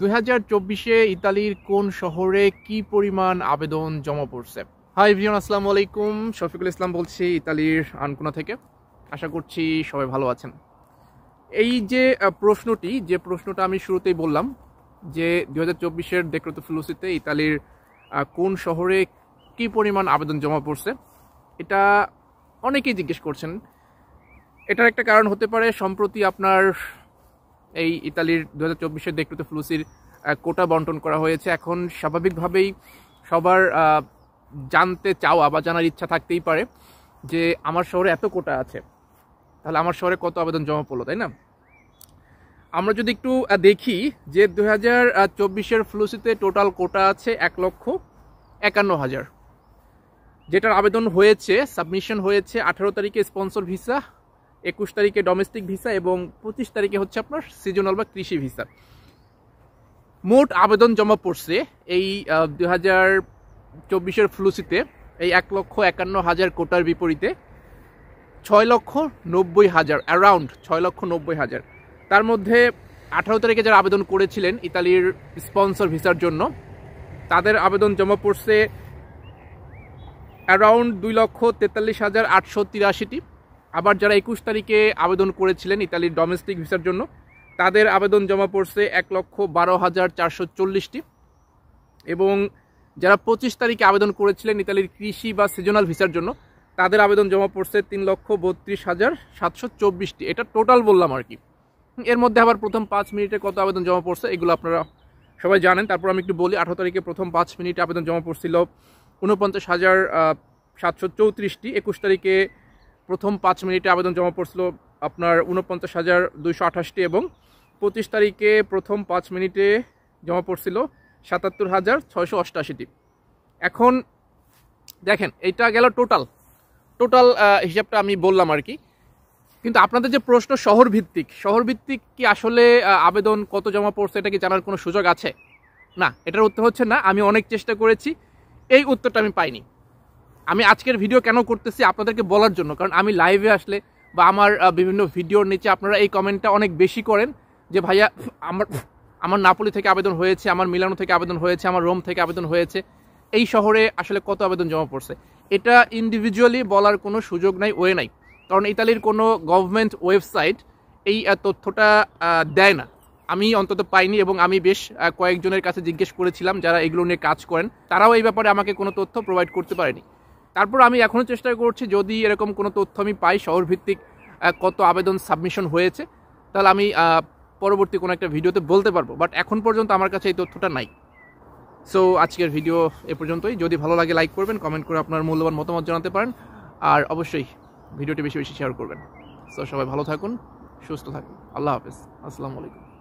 2024-এ ইতালির কোন শহরে কি পরিমাণ আবেদন জমা পড়ছে? হাই এভরিওয়ান, আসসালামু আলাইকুম। শফিকুল ইসলাম বলছি ইতালির আনকোনা থেকে। আশা করছি সবাই ভালো আছেন। এই যে প্রশ্নটা আমি শুরুতেই বললাম যে 2024-এর ডেক্রেতো ফ্লুসিতে ইতালির কোন শহরে কি পরিমাণ আবেদন জমা পড়ছে, এটা অনেকেই জিজ্ঞেস করছেন। এটার একটা কারণ হতে পারে সম্প্রতি আপনার এই ইতালির 2024-এর ডেক্রেতো ফ্লুসির কোটা বন্টন করা হয়েছে। এখন স্বাভাবিকভাবেই সবার জানতে চাওয়া বা জানার ইচ্ছা থাকতেই পারে যে আমার শহরে এত কোটা আছে, তাহলে আমার শহরে কত আবেদন জমা পড়লো, তাই না? আমরা যদি একটু দেখি যে 2024-এর ফ্লুসিতে টোটাল কোটা আছে 1,51,000, যেটার আবেদন হয়েছে, সাবমিশন হয়েছে 18 তারিখে স্পন্সর ভিসা, 21 তারিখে ডোমেস্টিক ভিসা এবং 25 তারিখে হচ্ছে আপনার সিজনাল বা কৃষি ভিসা। মোট আবেদন জমা পড়ছে এই 2024-এর ফ্লুসিতে এই 1,51,000 কোটার বিপরীতে 6,90,000, অ্যারাউন্ড 6,90,000। তার মধ্যে 18 তারিখে যারা আবেদন করেছিলেন ইতালির স্পন্সর ভিসার জন্য, তাদের আবেদন জমা পড়ছে অ্যারাউন্ড 2,43,883টি। আবার যারা 21 তারিখে আবেদন করেছিলেন ইতালির ডোমেস্টিক ভিসার জন্য, তাদের আবেদন জমা পড়ছে 1,12,440টি। এবং যারা 25 তারিখে আবেদন করেছিলেন ইতালির কৃষি বা সিজনাল ভিসার জন্য, তাদের আবেদন জমা পড়ছে 3,32,724টি। এটা টোটাল বললাম আর কি। এর মধ্যে আবার প্রথম 5 মিনিটে কত আবেদন জমা পড়ছে এগুলো আপনারা সবাই জানেন। তারপর আমি একটু বলি, 18 তারিখে প্রথম 5 মিনিটে আবেদন জমা পড়ছিল 49,734টি। 21 তারিখে প্রথম 5 মিনিটে আবেদন জমা পড়ছিল আপনার 49,228টি এবং 25 তারিখে প্রথম 5 মিনিটে জমা পড়ছিল 77,688টি। এখন দেখেন, এইটা গেল টোটাল হিসাবটা আমি বললাম আর কি। কিন্তু আপনাদের যে প্রশ্ন শহর ভিত্তিক কি আসলে আবেদন কত জমা পড়ছে এটা কি জানার কোনো সুযোগ আছে? না, এটার উত্তর হচ্ছে না। আমি অনেক চেষ্টা করেছি, এই উত্তরটা আমি পাইনি। আমি আজকের ভিডিও কেন করতেছি আপনাদেরকে বলার জন্য, কারণ আমি লাইভে আসলে বা আমার বিভিন্ন ভিডিওর নিচে আপনারা এই কমেন্টটা অনেক বেশি করেন যে ভাইয়া আমার নাপোলি থেকে আবেদন হয়েছে, আমার মিলানো থেকে আবেদন হয়েছে, আমার রোম থেকে আবেদন হয়েছে, এই শহরে আসলে কত আবেদন জমা পড়ছে। এটা ইন্ডিভিজুয়ালি বলার কোনো সুযোগ নাই, ওয়ে নাই, কারণ ইতালির কোনো গভর্নমেন্ট ওয়েবসাইট এই তথ্যটা দেয় না। আমি অন্তত পাইনি এবং আমি বেশ কয়েকজনের কাছে জিজ্ঞেস করেছিলাম যারা এগুলো নিয়ে কাজ করেন, তারাও এই ব্যাপারে আমাকে কোনো তথ্য প্রোভাইড করতে পারেনি। তারপর আমি এখনও চেষ্টা করছি, যদি এরকম কোনো তথ্য আমি পাই শহরভিত্তিক কত আবেদন সাবমিশন হয়েছে, তাহলে আমি পরবর্তী কোনো একটা ভিডিওতে বলতে পারবো। বাট এখন পর্যন্ত আমার কাছে এই তথ্যটা নাই। সো আজকের ভিডিও এ পর্যন্তই। যদি ভালো লাগে লাইক করবেন, কমেন্ট করে আপনার মূল্যবান মতামত জানাতে পারেন, আর অবশ্যই ভিডিওটি বেশি বেশি শেয়ার করবেন। সো সবাই ভালো থাকুন, সুস্থ থাকুন। আল্লাহ হাফেজ, আসসালামু আলাইকুম।